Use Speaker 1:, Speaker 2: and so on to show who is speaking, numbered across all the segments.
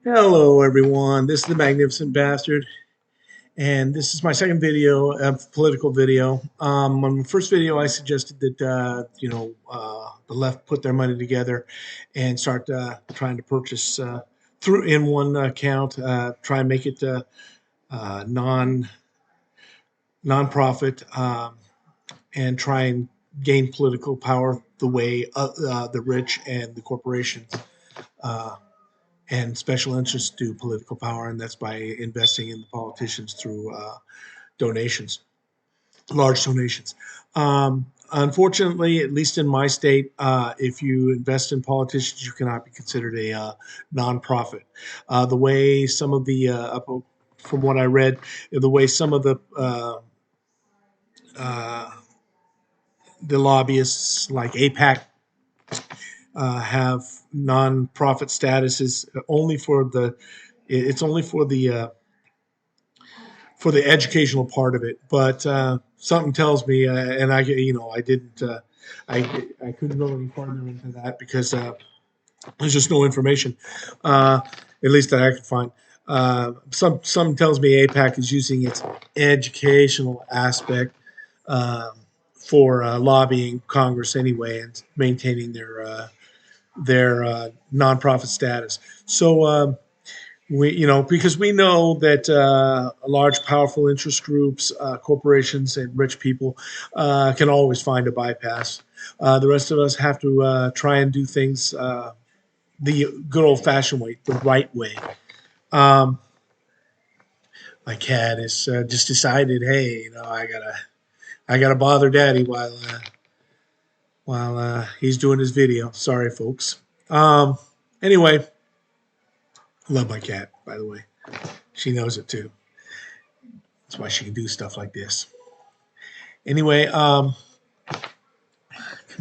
Speaker 1: Hello, everyone. This is the Magnificent Bastard, and this is my second video, political video. On the first video, I suggested that the left put their money together and start trying to purchase through in one account, try and make it non-profit, and try and gain political power the way the rich and the corporations. Uh, and special interests do political power, and that's by investing in the politicians through donations, large donations. Unfortunately, at least in my state, if you invest in politicians, you cannot be considered a nonprofit. The way some of from what I read, the way some of uh, the lobbyists like APAC have nonprofit status is only for the it's only for the educational part of it. But something tells me, and I didn't, I couldn't go any farther into that because there's just no information, at least that I could find. Some tells me APAC is using its educational aspect for lobbying Congress anyway and maintaining their nonprofit status. So. Because we know that large, powerful interest groups, corporations, and rich people can always find a bypass. The rest of us have to try and do things the good old-fashioned way, the right way. Um, my cat has just decided, hey, I gotta bother Daddy while he's doing his video. Sorry, folks. Anyway, love my cat, by the way. She knows it too. That's why she can do stuff like this. Anyway, come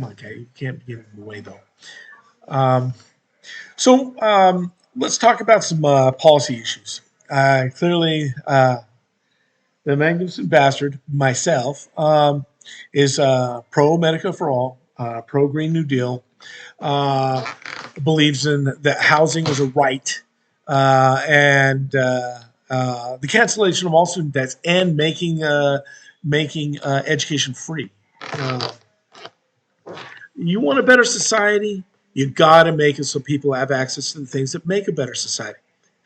Speaker 1: on, cat. You can't get in the way, though. Um, so let's talk about some policy issues. Clearly, the Magnificent Bastard, myself, is pro Medica for all, pro Green New Deal, uh, believes in that housing is a right, and the cancellation of all student debts and making education free. Uh, you want a better society, you got to make it so people have access to the things that make a better society.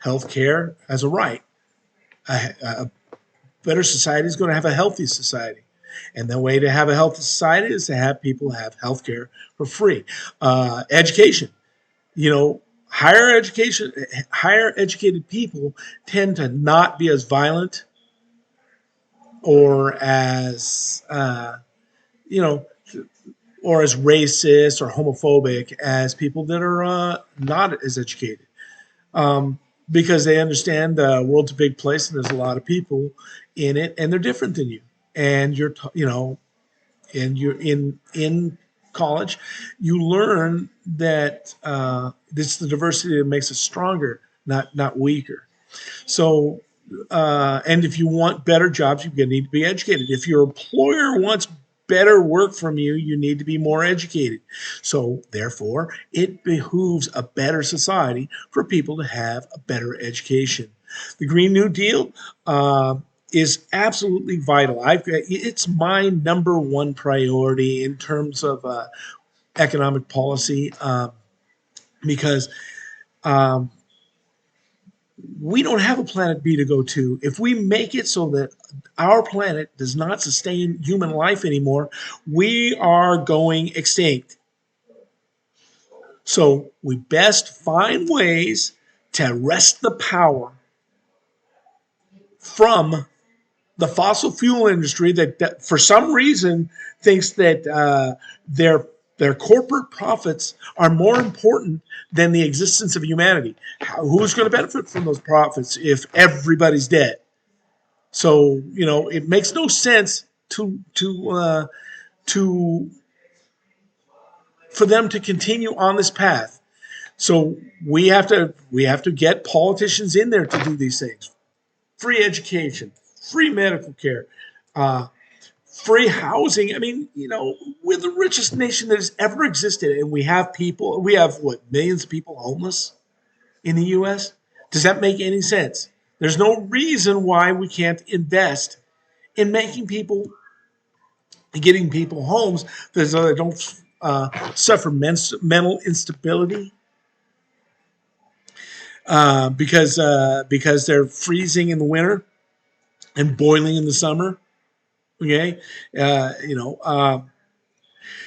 Speaker 1: Healthcare as a right. A better society is going to have a healthy society. And the way to have a healthy society is to have people have healthcare for free. Education, you know, higher educated people tend to not be as violent or as, you know, or as racist or homophobic as people that are not as educated, because they understand the world's a big place and there's a lot of people in it, and they're different than you. And and you're in college, you learn that it's the diversity that makes us stronger, not weaker. So, and if you want better jobs, you're going to need to be educated. If your employer wants better work from you, you need to be more educated. So, therefore, it behooves a better society for people to have a better education. The Green New Deal is absolutely vital. It's my number one priority in terms of economic policy, because um, we don't have a planet B to go to. If we make it so that our planet does not sustain human life anymore, we are going extinct. So we best find ways to wrest the power from the fossil fuel industry that for some reason thinks that their corporate profits are more important than the existence of humanity. Who's going to benefit from those profits if everybody's dead? So it makes no sense to for them to continue on this path. So we have to get politicians in there to do these things: free education, free medical care, uh, free housing. I mean, we're the richest nation that has ever existed, and we have what, millions of people homeless in the U.S. Does that make any sense? There's no reason why we can't invest in making people, getting people homes that don't suffer mental instability because they're freezing in the winter and boiling in the summer. Okay, you know,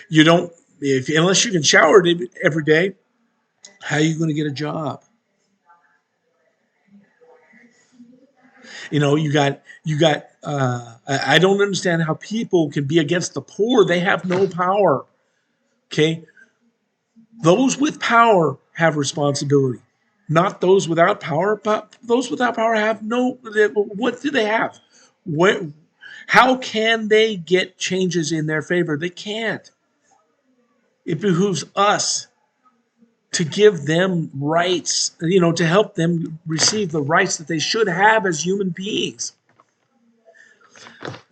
Speaker 1: you don't unless you can shower every day. How are you going to get a job? You know, you got. I don't understand how people can be against the poor. They have no power. Okay, those with power have responsibility, not those without power. But those without power have no. What do they have? What? How can they get changes in their favor? They can't. It behooves us to give them rights, you know, to help them receive the rights that they should have as human beings.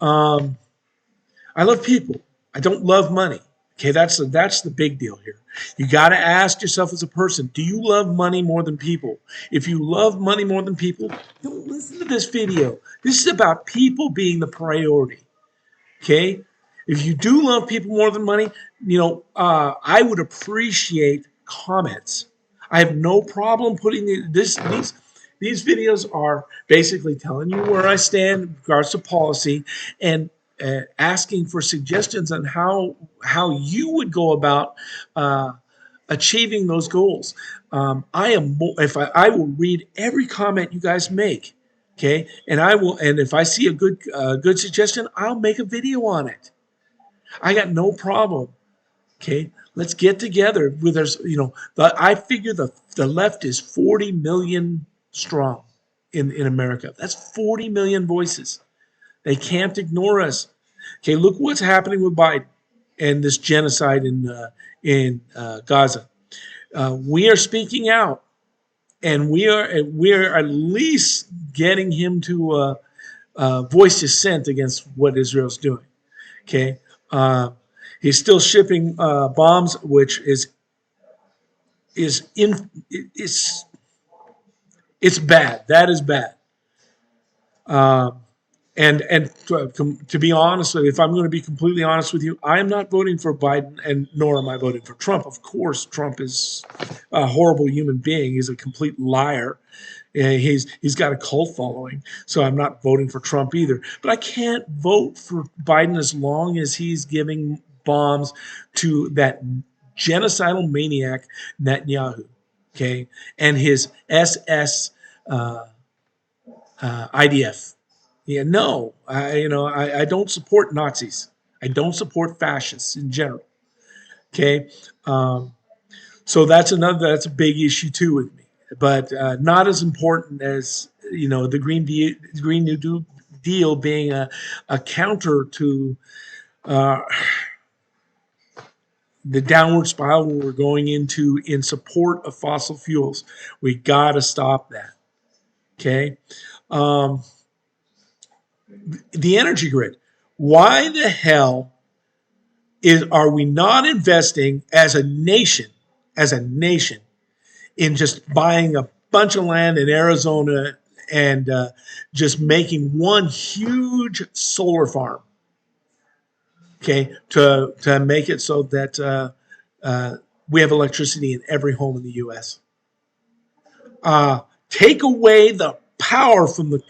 Speaker 1: I love people. I don't love money. Okay, that's the big deal here. You got to ask yourself as a person, do you love money more than people? If you love money more than people, don't listen to this video. This is about people being the priority. Okay? If you do love people more than money, you know, I would appreciate comments. I have no problem putting these videos are basically telling you where I stand in regards to policy and asking for suggestions on how you would go about achieving those goals. I will read every comment you guys make, okay, and if I see a good suggestion, I'll make a video on it. I got no problem. Okay, let's get together. I figure the left is 40 million strong in America. That's 40 million voices. They can't ignore us. Okay, look what's happening with Biden and this genocide in Gaza. We are speaking out, and we are at least getting him to voice dissent against what Israel's doing. Okay, he's still shipping bombs, which is it's bad. That is bad. And to be honest, if I'm going to be completely honest with you, I am not voting for Biden, and nor am I voting for Trump. Of course, Trump is a horrible human being. He's a complete liar. He's got a cult following, so I'm not voting for Trump either. But I can't vote for Biden as long as he's giving bombs to that genocidal maniac Netanyahu, okay, and his SS IDF. Yeah, no, I don't support Nazis. I don't support fascists in general. Okay, so that's a big issue too with me, but not as important as the Green New Deal being a counter to the downward spiral we're going into in support of fossil fuels. We got to stop that. Okay. The energy grid. Why the hell are we not investing as a nation, in just buying a bunch of land in Arizona and just making one huge solar farm? Okay, to make it so that we have electricity in every home in the U.S. Take away the power from the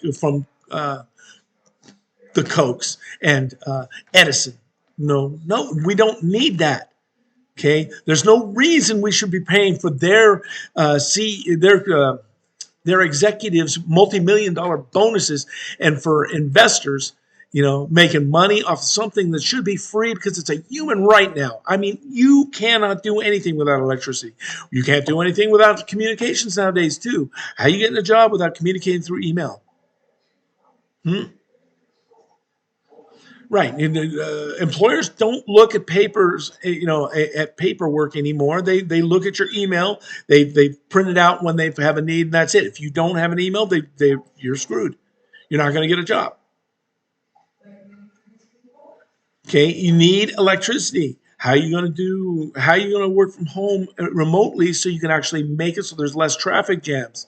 Speaker 1: Kochs and Edison. No, we don't need that. Okay, there's no reason we should be paying for their executives multi-million-dollar bonuses, and for investors, making money off something that should be free because it's a human right now. I mean, you cannot do anything without electricity. You can't do anything without communications nowadays too. How are you getting a job without communicating through email? Right. Employers don't look at papers, at paperwork anymore. They look at your email. They print it out when they have a need, and that's it. If you don't have an email, you're screwed. You're not going to get a job. Okay. You need electricity. How are you going to work from home remotely so you can actually make it so there's less traffic jams?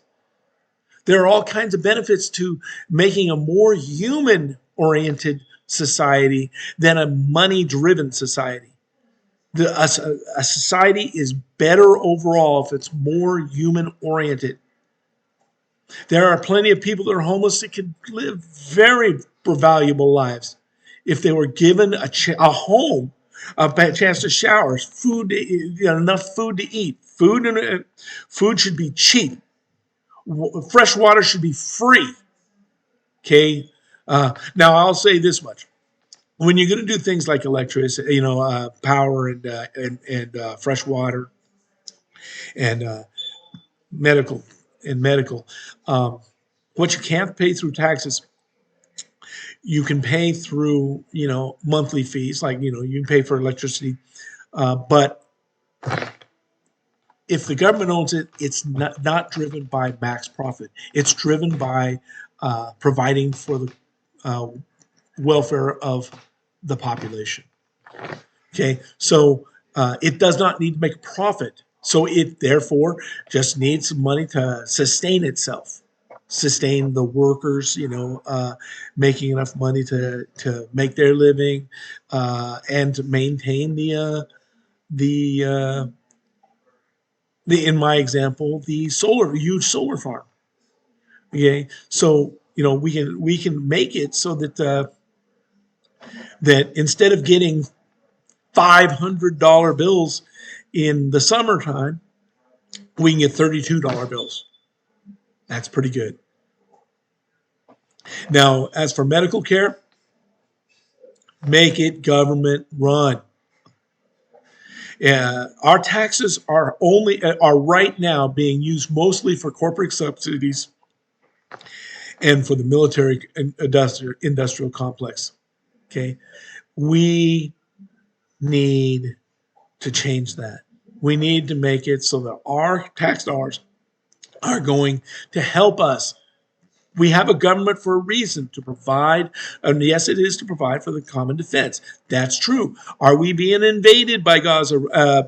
Speaker 1: There are all kinds of benefits to making a more human oriented society than a money driven society. A society is better overall if it's more human oriented. There are plenty of people that are homeless that could live very valuable lives if they were given a home, a chance to shower, food, enough food to eat. Food should be cheap. Fresh water should be free. Okay. Now I'll say this much: when you're going to do things like electricity, power and fresh water and medical medical, what you can't pay through taxes, you can pay through monthly fees. Like you can pay for electricity, but if the government owns it, it's not driven by max profit. It's driven by providing for the welfare of the population. Okay, so it does not need to make a profit. So it therefore just needs some money to sustain itself, sustain the workers, making enough money to make their living, and to maintain the in my example, the huge solar farm. Okay, so we can make it so that that instead of getting $500 bills in the summertime, we can get $32 bills. That's pretty good. Now, as for medical care, make it government run. Our taxes are right now being used mostly for corporate subsidies and for the military industrial complex. Okay, we need to change that. We need to make it so that our tax dollars are going to help us. We have a government for a reason, to provide, and yes, it is to provide for the common defense. That's true. Are we being invaded by Gaza,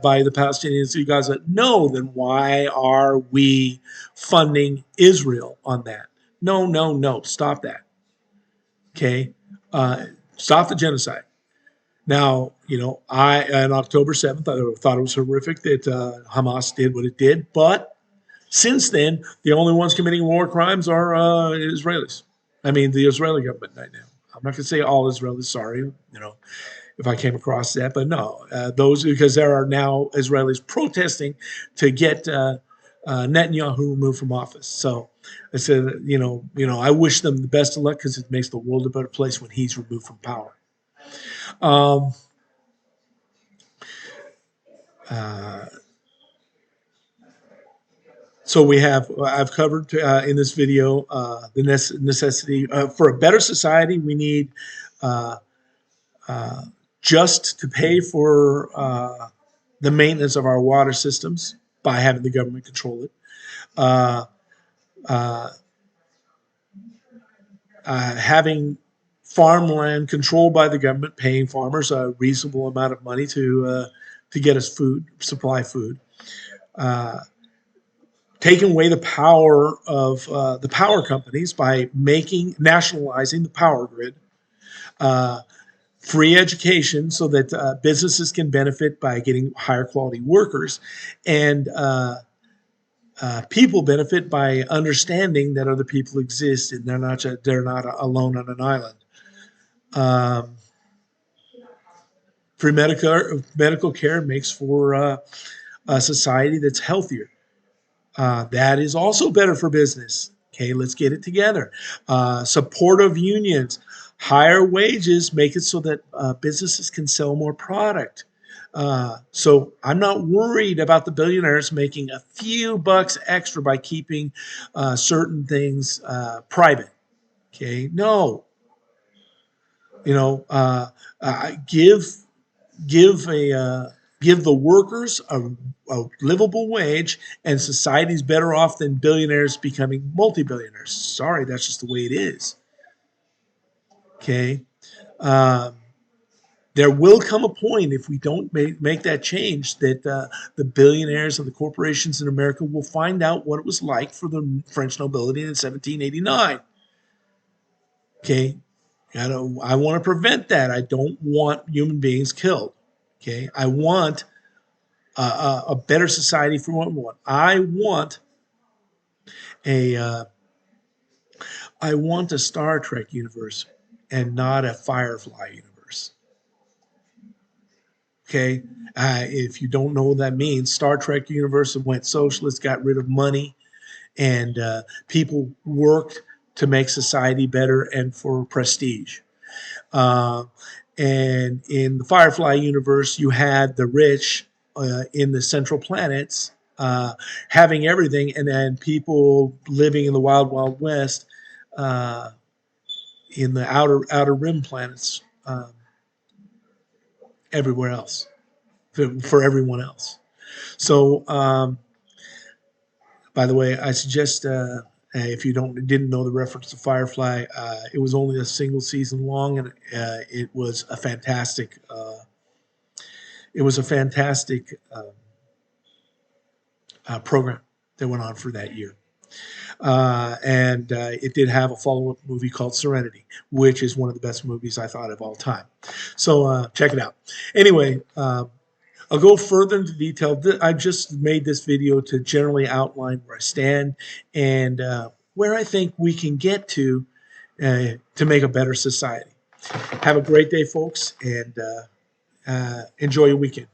Speaker 1: by the Palestinians in Gaza? No. Then why are we funding Israel on that? No, no, no. Stop that. Okay? Stop the genocide. Now, on October 7th, I thought it was horrific that Hamas did what it did, but since then, the only ones committing war crimes are Israelis. I mean, the Israeli government right now. I'm not going to say all Israelis. Sorry, if I came across that, but no, those, because there are now Israelis protesting to get Netanyahu removed from office. So I said, I wish them the best of luck, because it makes the world a better place when he's removed from power. So I've covered in this video the necessity for a better society. We need just to pay for the maintenance of our water systems by having the government control it. Having farmland controlled by the government, paying farmers a reasonable amount of money to get us food, supply food. Taking away the power of the power companies by nationalizing the power grid. Free education so that businesses can benefit by getting higher quality workers, and people benefit by understanding that other people exist and they're not alone on an island. Free medical care makes for a society that's healthier. That is also better for business. Okay, let's get it together. Supportive unions, higher wages make it so that businesses can sell more product. So I'm not worried about the billionaires making a few bucks extra by keeping certain things private. Okay, no. Give the workers a livable wage, and society's better off than billionaires becoming multi-billionaires. Sorry, that's just the way it is. Okay. There will come a point, if we don't make that change, that the billionaires and the corporations in America will find out what it was like for the French nobility in 1789. Okay, I want to prevent that. I don't want human beings killed. Okay, I want a better society for everyone. A uh, I want a Star Trek universe and not a Firefly universe. Okay, if you don't know what that means, Star Trek universe went socialist, got rid of money, and people worked to make society better and for prestige. Uh, and in the Firefly universe, you had the rich in the central planets having everything, and then people living in the wild, wild west uh, in the outer rim planets everywhere else for everyone else. So, by the way, I suggest if you didn't know the reference to Firefly, it was only a single season long, and it was a fantastic. It was a fantastic program that went on for that year. And it did have a follow-up movie called Serenity, which is one of the best movies I thought of all time. So check it out. Anyway, I'll go further into detail. I just made this video to generally outline where I stand and where I think we can get to make a better society. Have a great day, folks, and enjoy your weekend.